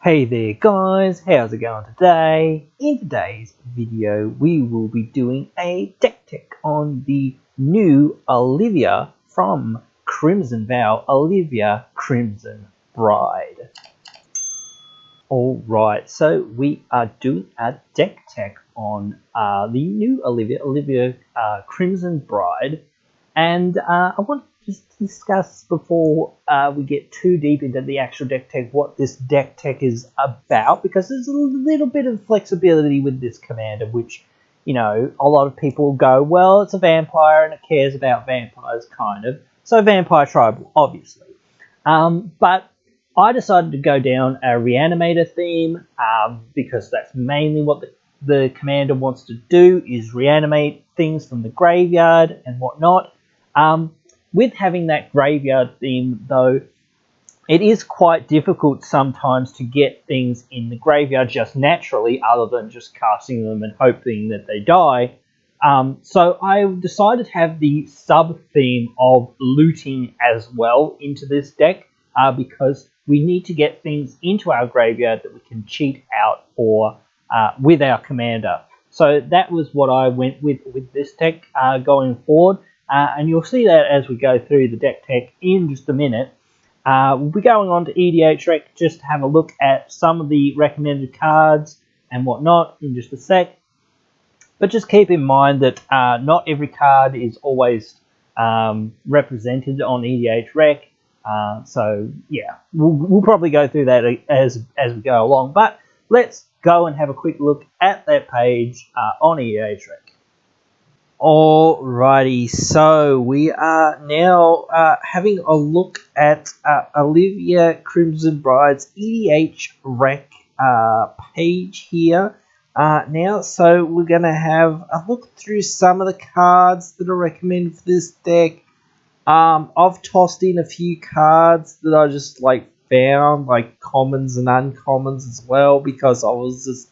Hey there guys, how's it going today? In today's video we will be doing a deck tech on the new Olivia from Crimson Vow, Olivia Crimson Bride. Alright, so we are doing a deck tech on the new Olivia Crimson Bride, and I want to just discuss before we get too deep into the actual deck tech what this deck tech is about, because there's a little bit of flexibility with this commander, which, you know, a lot of people go, well, it's a vampire and it cares about vampires, kind of. So vampire tribal, obviously. But I decided to go down a reanimator theme because that's mainly what the commander wants to do, is reanimate things from the graveyard and whatnot. With having that graveyard theme, though, it is quite difficult sometimes to get things in the graveyard just naturally, other than just casting them and hoping that they die. So I decided to have the sub-theme of looting as well into this deck, because we need to get things into our graveyard that we can cheat out for with our commander. So that was what I went with this deck going forward. And you'll see that as we go through the deck tech in just a minute. We'll be going on to EDH Rec just to have a look at some of the recommended cards and whatnot in just a sec. But just keep in mind that not every card is always represented on EDH Rec. So yeah, we'll probably go through that as we go along. But let's go and have a quick look at that page on EDH Rec. Alrighty, so we are now having a look at Olivia Crimson Bride's EDH Rec page here. Now, so we're going to have a look through some of the cards that are recommended for this deck. I've tossed in a few cards that I just found, like commons and uncommons as well, because I was just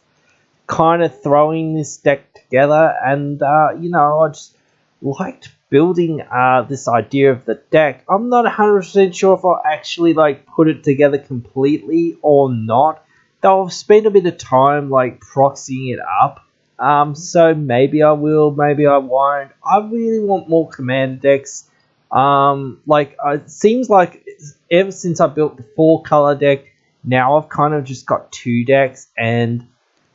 kind of throwing this deck together, and you know, I just liked building this idea of the deck. I'm not 100% sure if I actually put it together completely or not, though I've spent a bit of time proxying it up. So maybe I will, maybe I won't. I really want more commander decks. It seems like ever since I built the 4-color deck, now I've kind of just got 2 decks, and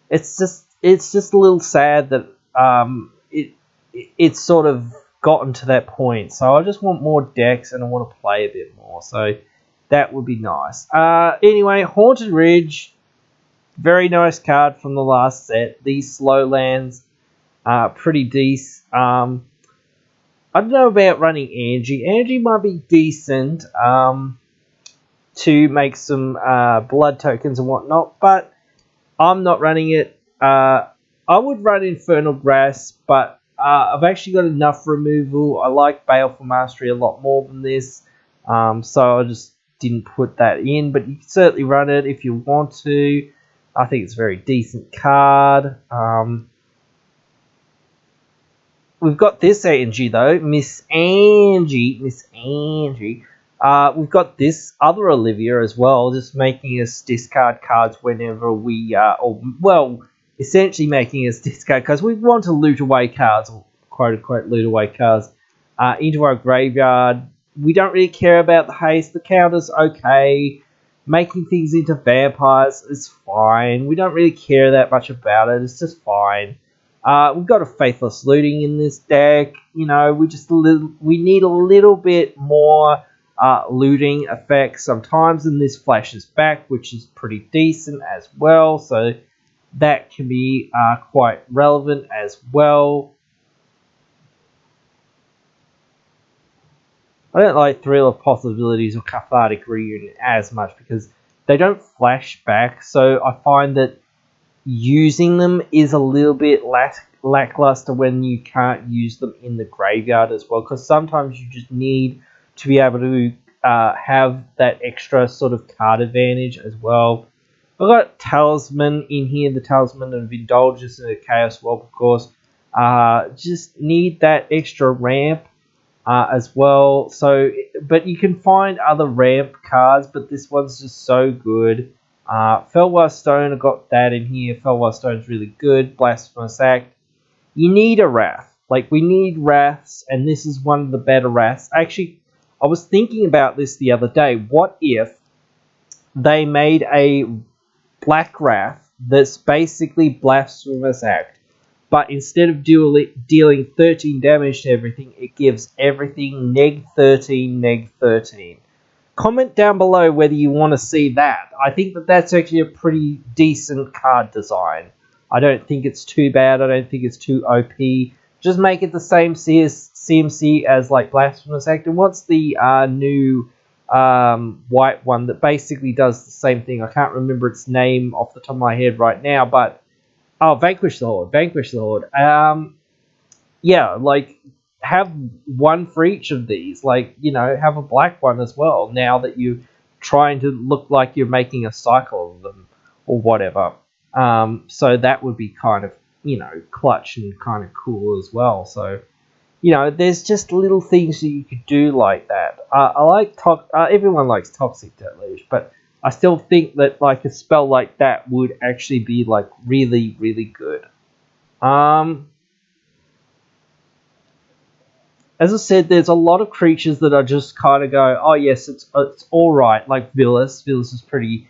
it's just a little sad that it's sort of gotten to that point. So I just want more decks, and I want to play a bit more. So that would be nice. Anyway, Haunted Ridge, very nice card from the last set. These slow lands are pretty decent. I don't know about running Angie. Angie might be decent to make some blood tokens and whatnot, but I'm not running it. I would run Infernal Grasp, but I've actually got enough removal. I like Baleful Mastery a lot more than this, so I just didn't put that in, but you can certainly run it if you want to. I think it's a very decent card. We've got this Angie, though. Miss Angie. We've got this other Olivia as well, just making us discard cards whenever we, essentially making us discard cards. We want to loot away cards, or quote-unquote loot away cards, into our graveyard. We don't really care about the haste. The counter's okay. Making things into vampires is fine. We don't really care that much about it. It's just fine. We've got a Faithless Looting in this deck. You know, we need a little bit more looting effects sometimes, and this flashes back, which is pretty decent as well. So that can be quite relevant as well. I don't like Thrill of Possibilities or Cathartic Reunion as much because they don't flash back, so I find that using them is a little bit lackluster when you can't use them in the graveyard as well, because sometimes you just need to be able to have that extra sort of card advantage as well. I've got Talisman in here, the Talisman of Indulgence and the Chaos Warp, of course. Just need that extra ramp as well. So, but you can find other ramp cards, but this one's just so good. Felwar Stone, I got that in here. Felwar Stone's really good. Blasphemous Act. You need a Wrath. Like, we need Wraths, and this is one of the better Wraths. Actually, I was thinking about this the other day. What if they made a Black Wrath that's basically Blasphemous Act, but instead of dealing 13 damage to everything, it gives everything neg 13, neg 13. Comment down below whether you want to see that. I think that that's actually a pretty decent card design. I don't think it's too bad. I don't think it's too OP. Just make it the same CMC as like Blasphemous Act. And what's the new white one that basically does the same thing? I can't remember its name off the top of my head right now, but Vanquish the Horde. Vanquish the Horde. Yeah, like, have one for each of these. Like, have a black one as well, now that you're trying to look like you're making a cycle of them or whatever. So that would be kind of, clutch and kind of cool as well. So, there's just little things that you could do like that. I like everyone likes Toxic Deluge, but I still think that like a spell like that would actually be like really, really good. As I said, there's a lot of creatures that I just kind of go, oh yes, it's all right. Like Villas is pretty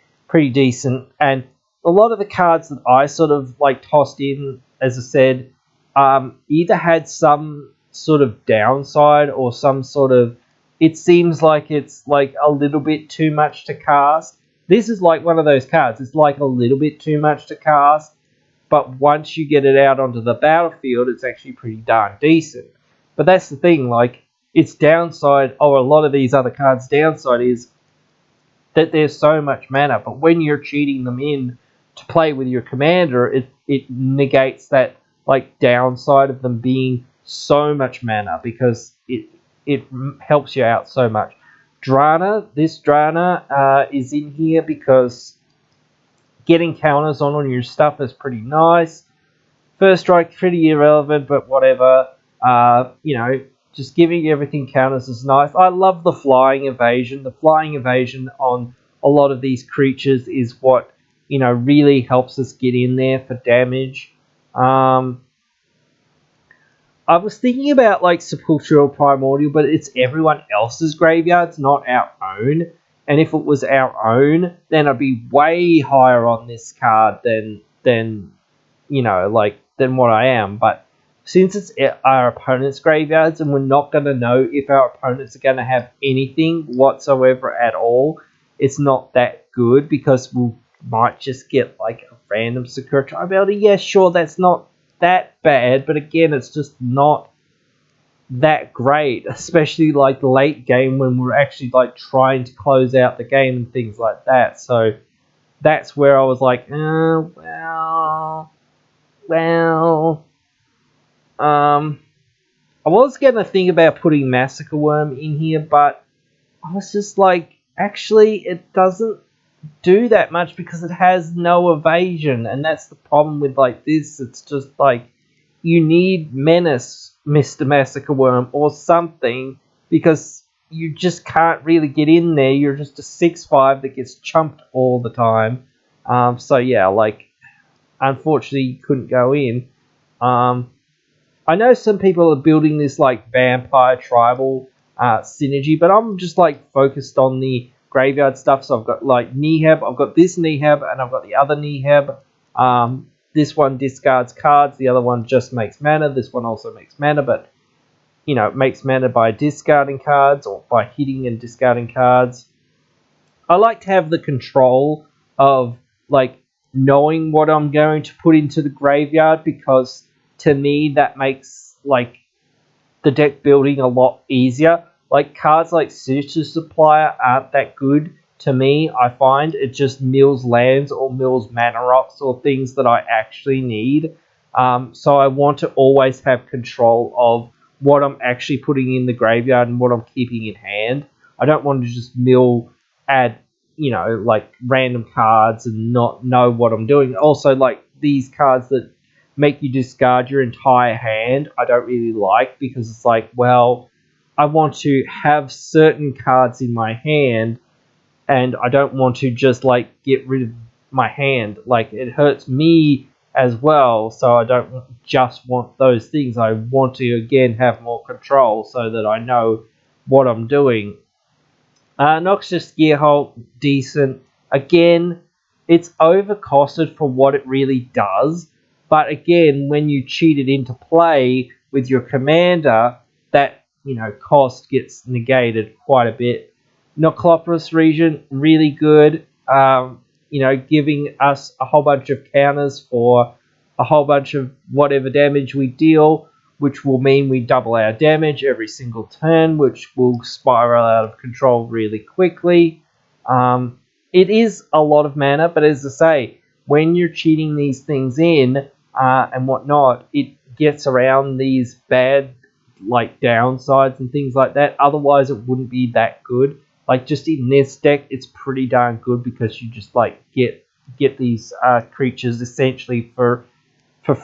decent, and a lot of the cards that I sort of like tossed in, as I said, either had some sort of downside or some sort of. It seems like it's like a little bit too much to cast. This is like one of those cards. It's like a little bit too much to cast, but once you get it out onto the battlefield, it's actually pretty darn decent. But that's the thing, like, its downside, or a lot of these other cards' downside is that there's so much mana, but when you're cheating them in to play with your commander, it negates that, like, downside of them being so much mana, because it helps you out so much. This Drana is in here because getting counters on your stuff is pretty nice. First strike, pretty irrelevant, but whatever. Just giving everything counters is nice. I love the flying evasion. The flying evasion on a lot of these creatures is what, really helps us get in there for damage. I was thinking about like Sepulchral Primordial, but it's everyone else's graveyards, not our own. And if it was our own, then I'd be way higher on this card than what I am. But since it's our opponent's graveyards, and we're not going to know if our opponents are going to have anything whatsoever at all, it's not that good, because we might just get like a random Sakura ability. Yeah, sure, that's not that bad, but again, it's just not that great, especially like late game when we're actually like trying to close out the game and things like that. So that's where I was like, I was going to think about putting Massacre Worm in here, but I was just like, actually, it doesn't do that much because it has no evasion, and that's the problem with like this. It's just like, you need Menace, Mr. Massacre Worm, or something, because you just can't really get in there. You're just a 6/5 that gets chumped all the time. So yeah, like, unfortunately, you couldn't go in. I know some people are building this like vampire tribal synergy, but I'm just like focused on the graveyard stuff. So I've got like Nehab, I've got this Nehab, and I've got the other Nehab. This one discards cards, the other one just makes mana. This one also makes mana, but it makes mana by discarding cards or by hitting and discarding cards. I like to have the control of like knowing what I'm going to put into the graveyard, because to me that makes like the deck building a lot easier. Like cards like Suture Supplier aren't that good to me. I find it just mills lands or mills mana rocks or things that I actually need. So I want to always have control of what I'm actually putting in the graveyard and what I'm keeping in hand. I don't want to just add, like random cards and not know what I'm doing. Also, like these cards that make you discard your entire hand, I don't really like, because it's like, well, I want to have certain cards in my hand, and I don't want to just like get rid of my hand. Like, it hurts me as well, so I don't just want those things. I want to, again, have more control so that I know what I'm doing. Noxious Gearhulk, decent. Again, it's overcosted for what it really does. But again, when you cheat it into play with your commander, that cost gets negated quite a bit. Noclopris region, really good. Giving us a whole bunch of counters for a whole bunch of whatever damage we deal, which will mean we double our damage every single turn, which will spiral out of control really quickly. It is a lot of mana, but as I say, when you're cheating these things in and whatnot, it gets around these bad downsides and things like that. Otherwise, it wouldn't be that good. Like, just in this deck, it's pretty darn good because you just get these creatures essentially for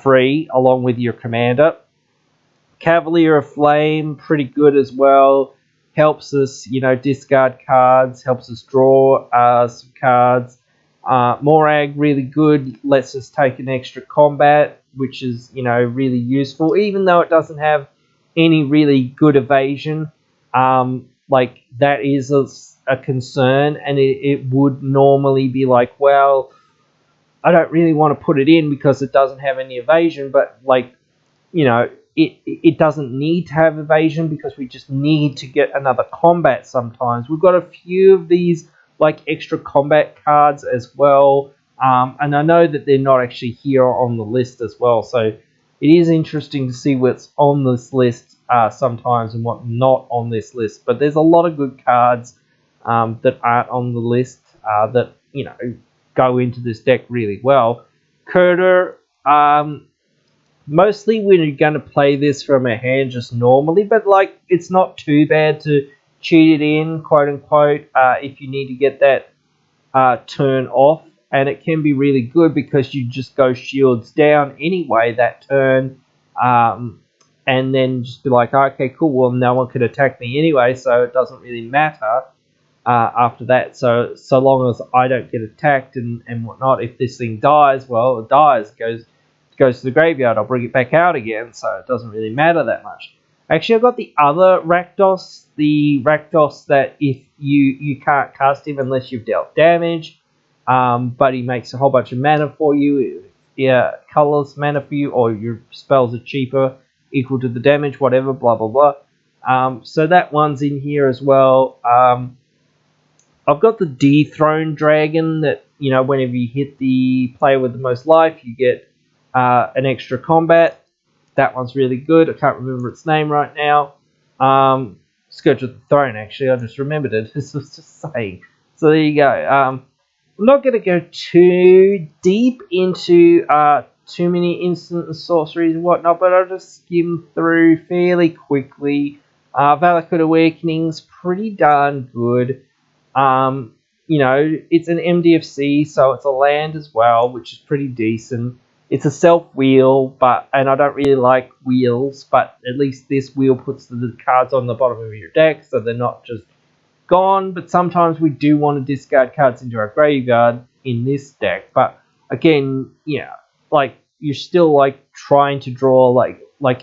free along with your commander. Cavalier of Flame, pretty good as well. Helps us, discard cards. Helps us draw some cards. Morag, really good. Lets us take an extra combat, which is, really useful. Even though it doesn't have any really good evasion, that is a concern. And it would normally be like, well, I don't really want to put it in because it doesn't have any evasion. But, it doesn't need to have evasion because we just need to get another combat sometimes. We've got a few of these extra combat cards as well, and I know that they're not actually here on the list as well, so it is interesting to see what's on this list sometimes and what not on this list. But there's a lot of good cards that aren't on the list that go into this deck really well. Kurter, mostly when you're going to play this from a hand just normally, but it's not too bad to cheat it in, quote unquote, if you need to get that turn off. And it can be really good because you just go shields down anyway that turn, and then just be like, okay, cool, well, no one can attack me anyway, so it doesn't really matter after that. So long as I don't get attacked and whatnot, if this thing dies, well, it dies, goes to the graveyard, I'll bring it back out again, so it doesn't really matter that much. Actually, I've got the other Rakdos, that if you can't cast him unless you've dealt damage, but he makes a whole bunch of mana for you, colorless mana for you, or your spells are cheaper, equal to the damage, whatever, blah, blah, blah. So that one's in here as well. I've got the Dethroned Dragon that, whenever you hit the player with the most life, you get an extra combat. That one's really good. I can't remember its name right now. Scourge of the Throne, actually. I just remembered it. This was just saying. So there you go. I'm not going to go too deep into too many instant and sorceries and whatnot, but I'll just skim through fairly quickly. Valakut Awakening's pretty darn good. It's an MDFC, so it's a land as well, which is pretty decent. It's a self-wheel, and I don't really like wheels, but at least this wheel puts the cards on the bottom of your deck, so they're not just gone. But sometimes we do want to discard cards into our graveyard in this deck. But again, you're still trying to draw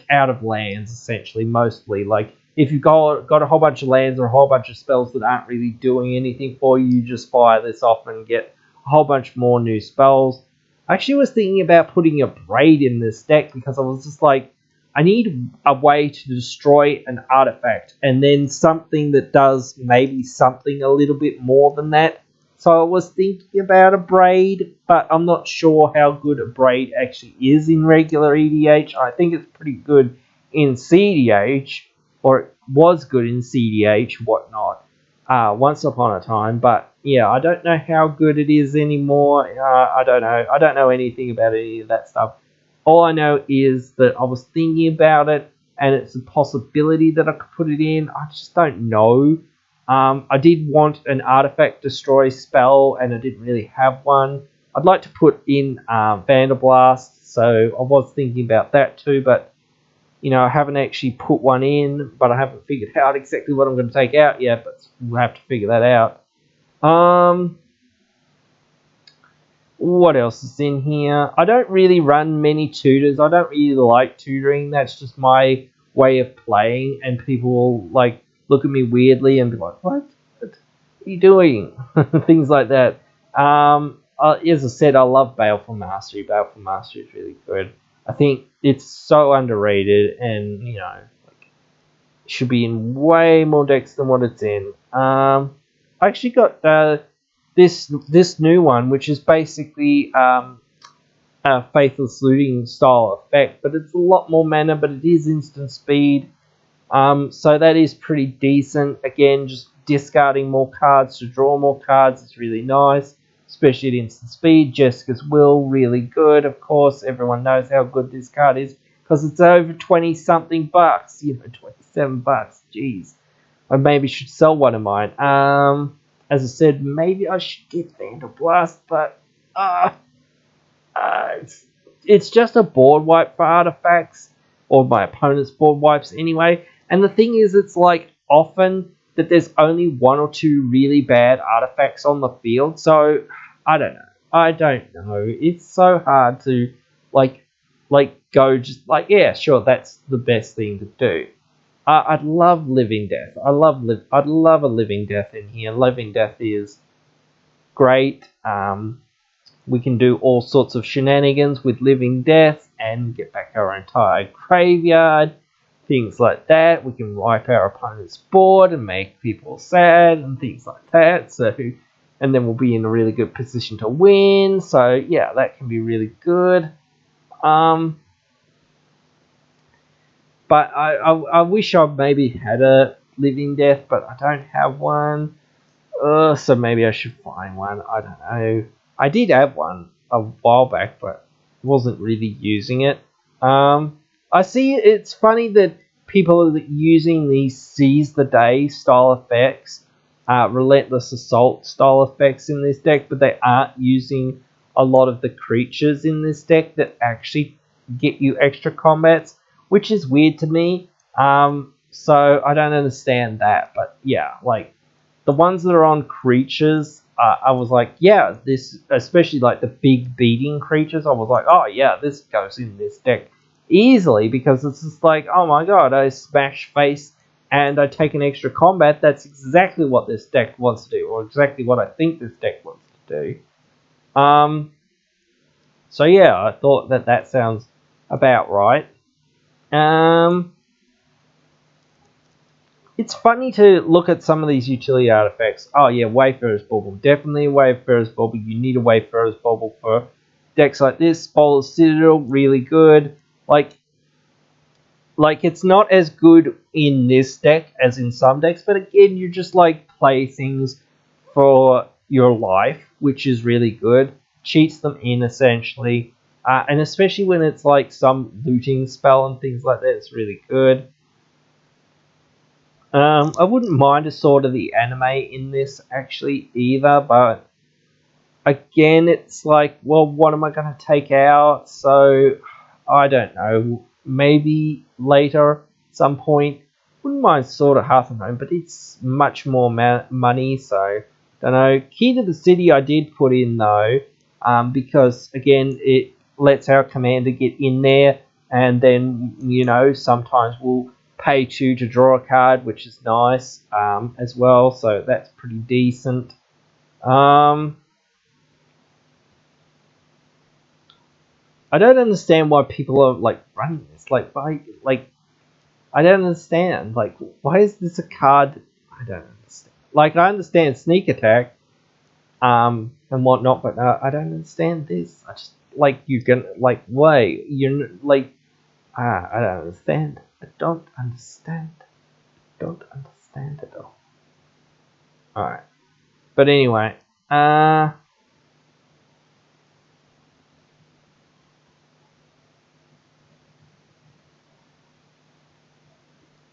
out of lands, essentially, mostly. If you've got a whole bunch of lands or a whole bunch of spells that aren't really doing anything for you, you just fire this off and get a whole bunch more new spells. I actually was thinking about putting a Braid in this deck because I was just I need a way to destroy an artifact and then something that does maybe something a little bit more than that. So I was thinking about a Braid, but I'm not sure how good a Braid actually is in regular EDH. I think it's pretty good in CDH, or it was good in CDH, whatnot, once upon a time. But yeah, I don't know how good it is anymore. I don't know. I don't know anything about any of that stuff. All I know is that I was thinking about it, and it's a possibility that I could put it in. I just don't know. I did want an artifact destroy spell, and I didn't really have one. I'd like to put in Vanderblast, so I was thinking about that too, but I haven't actually put one in, but I haven't figured out exactly what I'm going to take out yet, but we'll have to figure that out. What else is in here? I don't really run many tutors. I don't really like tutoring. That's just my way of playing, and people will like look at me weirdly and be like, What are you doing?" Things like that. As I said, I love Baleful Mastery. Baleful Mastery is really good. I think it's so underrated, and should be in way more decks than what it's in. I actually got this new one, which is basically a Faithless Looting style effect, but it's a lot more mana, but it is instant speed. So that is pretty decent. Again, just discarding more cards to draw more cards is really nice, especially at instant speed. Jessica's Will, really good. Of course, everyone knows how good this card is because it's over 20 something bucks. 27 bucks. Jeez. I maybe should sell one of mine. As I said, maybe I should get Vandal Blast, but it's just a board wipe for artifacts, or my opponent's board wipes anyway. And the thing is, it's like often that there's only one or two really bad artifacts on the field. So I don't know. It's so hard to like go just like, yeah, sure, that's the best thing to do. I'd love Living Death. I'd love a Living Death in here. Living Death is great. We can do all sorts of shenanigans with Living Death and get back our entire graveyard, things like that. We can wipe our opponent's board and make people sad and things like that. And then we'll be in a really good position to win. So yeah, that can be really good. But I wish I maybe had a Living Death, but I don't have one. So maybe I should find one. I don't know. I did have one a while back, but wasn't really using it. I see it's funny that people are using these Seize the Day style effects, Relentless Assault style effects in this deck, but they aren't using a lot of the creatures in this deck that actually get you extra combats, which is weird to me. So I don't understand that, but yeah, like the ones that are on creatures, I was like, yeah, this, especially like the big beating creatures, I was like, oh yeah, this goes in this deck easily because it's just like, oh my god, I smash face and I take an extra combat. That's exactly what this deck wants to do, or exactly what I think this deck wants to do. So yeah, I thought that sounds about right. It's funny to look at some of these utility artifacts. Oh yeah, Wayfarer's Bauble. Definitely a Wayfarer's Bauble. You need a Wayfarer's Bauble for decks like this. Bowler's Citadel, really good. Like it's not as good in this deck as in some decks, but again, you just like play things for your life, which is really good. Cheats them in essentially. And especially when it's like some looting spell and things like that, it's really good. I wouldn't mind a Sword of the Anime in this actually either, but again, it's like, well, what am I going to take out? So I don't know. Maybe later, at some point. Wouldn't mind Sword of Hearth and Home, but it's much more money, so don't know. Key to the City I did put in though, because again, it lets our commander get in there, and then sometimes we'll pay 2 to draw a card, which is nice as well, so that's pretty decent. I don't understand why people are like running this. I don't understand. Like, why is this a card? I don't understand. Like, I understand Sneak Attack, and whatnot, but I don't understand this. I just you can why you're like I don't understand. I don't understand. Don't understand at all. Alright. But anyway,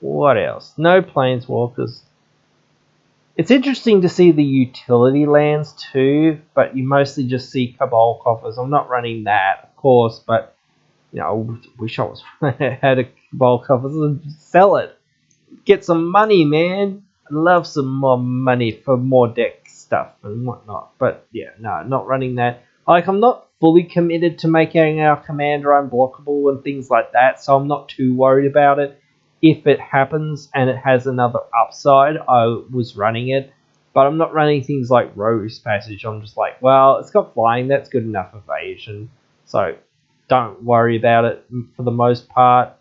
what else? No Planeswalkers. It's interesting to see the utility lands too, but you mostly just see Cabal Coffers. I'm not running that, of course, but I wish I was had a Cabal Coffers and sell it. Get some money, man. I'd love some more money for more deck stuff and whatnot. But yeah, no, not running that. Like, I'm not fully committed to making our commander unblockable and things like that, so I'm not too worried about it. If it happens and it has another upside, I was running it. But I'm not running things like Rose Passage. I'm just like, well, it's got flying, that's good enough evasion. So don't worry about it for the most part.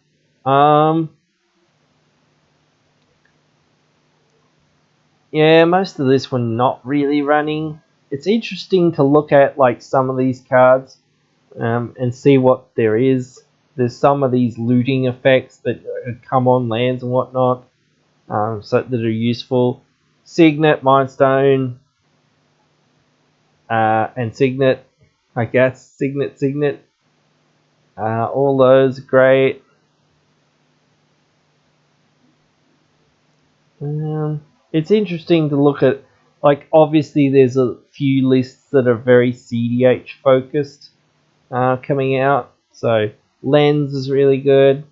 Yeah, most of this we're not really running. It's interesting to look at like some of these cards and see what there is. There's some of these looting effects that come on lands and whatnot, so that are useful. Signet, Mindstone, and Signet, I guess. Signet. All those are great. It's interesting to look at. Like, obviously, there's a few lists that are very CDH focused coming out. So, Lens is really good.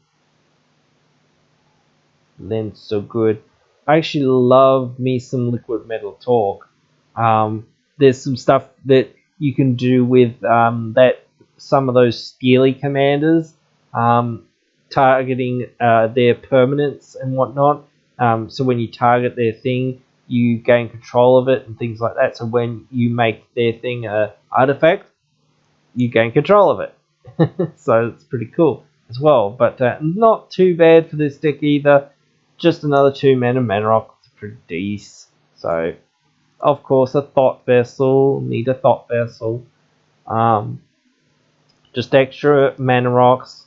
Lens so good. I actually love me some Liquid Metal Talk. There's some stuff that you can do with that some of those Steely commanders, targeting their permanents and whatnot. So when you target their thing, you gain control of it and things like that. So when you make their thing a artifact, you gain control of it. So it's pretty cool as well. But not too bad for this deck either. Just another 2 mana rock. It's pretty decent. So, of course, a Thought Vessel. Need a Thought Vessel. Just extra mana rocks.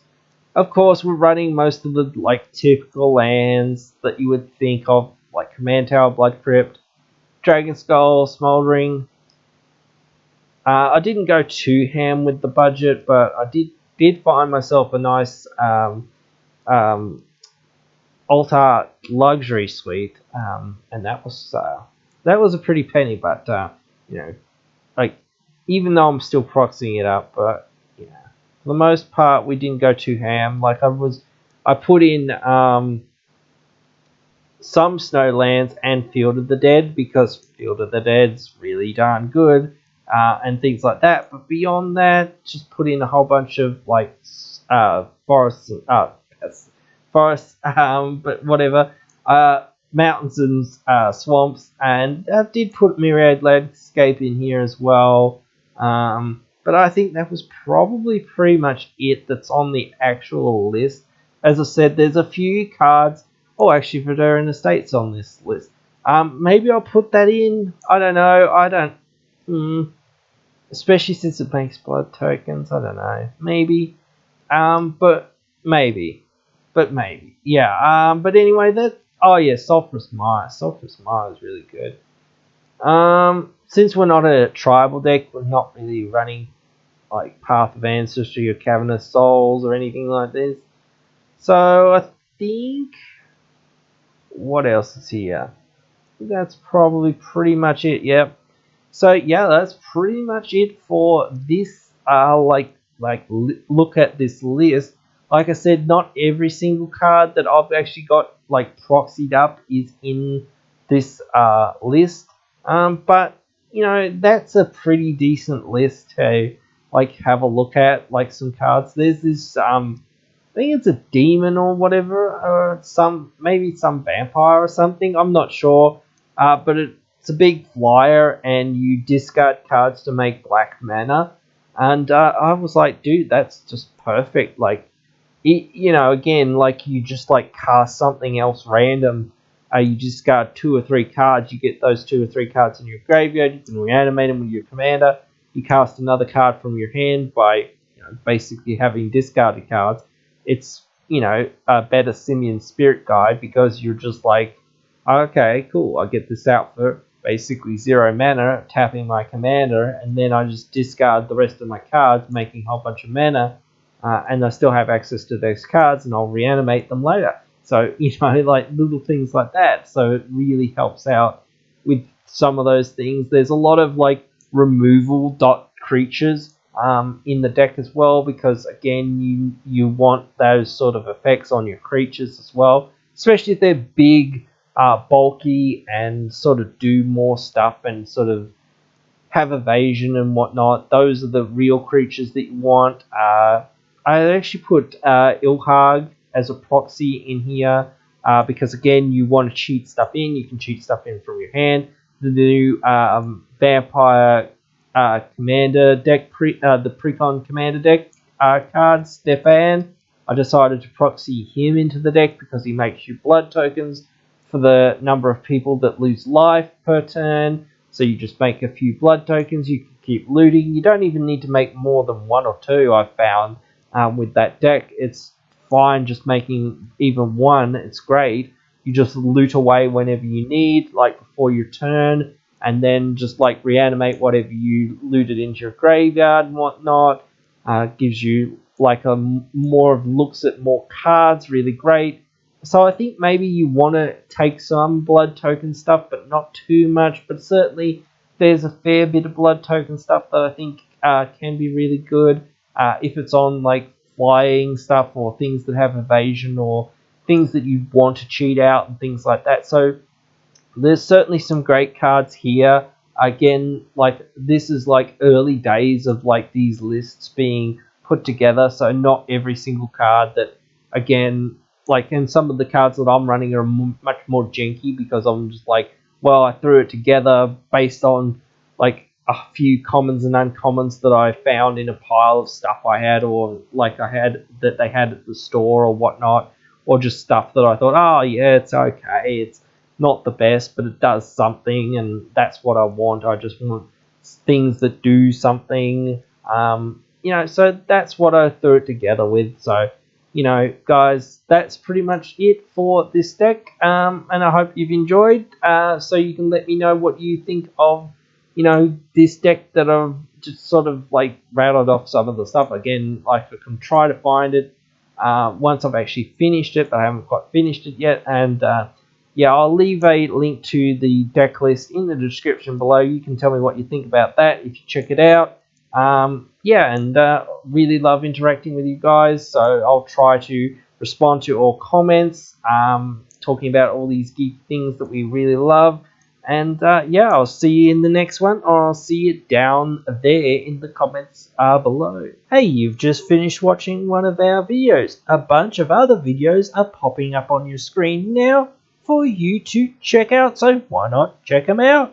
Of course, we're running most of the like typical lands that you would think of, like Command Tower, Blood Crypt, Dragon Skull, Smoldering. I didn't go too ham with the budget, but I did find myself a nice Altar luxury suite, and that was a pretty penny. But you know, like, even though I'm still proxying it up, but for the most part, we didn't go too ham. Like, I put in some Snowlands and Field of the Dead because Field of the Dead's really darn good, and things like that. But beyond that, just put in a whole bunch of like forests, but whatever, mountains and swamps, and I did put Myriad Landscape in here as well. But I think that was probably pretty much it that's on the actual list. As I said, there's a few cards. Oh, actually, Verdurine Estate's on this list. Maybe I'll put that in. I don't know. I don't. Especially since it makes blood tokens. I don't know. Maybe. But maybe. Yeah. But anyway, that. Oh yeah, Sulphurous Mire. Sulphurous Mire is really good. Since we're not a tribal deck, we're not really running like Path of Ancestry or Cavernous Souls or anything like this. So I think, what else is here? That's probably pretty much it. Yep. So yeah, that's pretty much it for this. Look at this list. Like I said, not every single card that I've actually got like proxied up is in this list. But that's a pretty decent list to like have a look at. Like, some cards. There's this I think it's a demon or whatever, or maybe some vampire or something. I'm not sure, but it's a big flyer, and you discard cards to make black mana. And I was like, dude, that's just perfect. Like, again, like, you just like cast something else random. You discard 2 or 3 cards. You get those 2 or 3 cards in your graveyard. You can reanimate them with your commander. You cast another card from your hand by basically having discarded cards. It's a better Simian Spirit Guide, because you're just like, okay, cool, I get this out for basically 0 mana, tapping my commander, and then I just discard the rest of my cards, making a whole bunch of mana, and I still have access to those cards, and I'll reanimate them later. So, like little things like that. So it really helps out with some of those things. There's a lot of like removal dot creatures in the deck as well, because again, you want those sort of effects on your creatures as well, especially if they're big, bulky, and sort of do more stuff and sort of have evasion and whatnot. Those are the real creatures that you want. I actually put Ilhag as a proxy in here because, again, you want to cheat stuff in. You can cheat stuff in from your hand. The new Vampire Commander deck, the Precon Commander deck card, Stefan. I decided to proxy him into the deck because he makes you blood tokens for the number of people that lose life per turn. So you just make a few blood tokens. You can keep looting. You don't even need to make more than one or two, I've found, with that deck. It's fine just making even one. It's great. You just loot away whenever you need, like before your turn, and then just like reanimate whatever you looted into your graveyard and whatnot. Gives you like a more of looks at more cards, really great. So I think maybe you want to take some blood token stuff, but not too much. But certainly there's a fair bit of blood token stuff that I think can be really good if it's on like flying stuff or things that have evasion or things that you want to cheat out and things like that. So there's certainly some great cards here. Again, like this is like early days of like these lists being put together, so not every single card that, again, like, and some of the cards that I'm running are much more janky because I'm just like, well, I threw it together based on like a few commons and uncommons that I found in a pile of stuff I had, or like I had that they had at the store or whatnot, or just stuff that I thought, oh yeah, it's okay, it's not the best, but it does something, and that's what I want. I just want things that do something. So that's what I threw it together with. So, guys, that's pretty much it for this deck. And I hope you've enjoyed. So you can let me know what you think of, this deck that I've just sort of like rattled off some of the stuff. Again, like I can try to find it once I've actually finished it, but I haven't quite finished it yet. And I'll leave a link to the deck list in the description below. You can tell me what you think about that if you check it out. Really love interacting with you guys, so I'll try to respond to all comments, talking about all these geek things that we really love. And I'll see you in the next one, or I'll see you down there in the comments below. Hey, you've just finished watching one of our videos. A bunch of other videos are popping up on your screen now for you to check out, so why not check them out?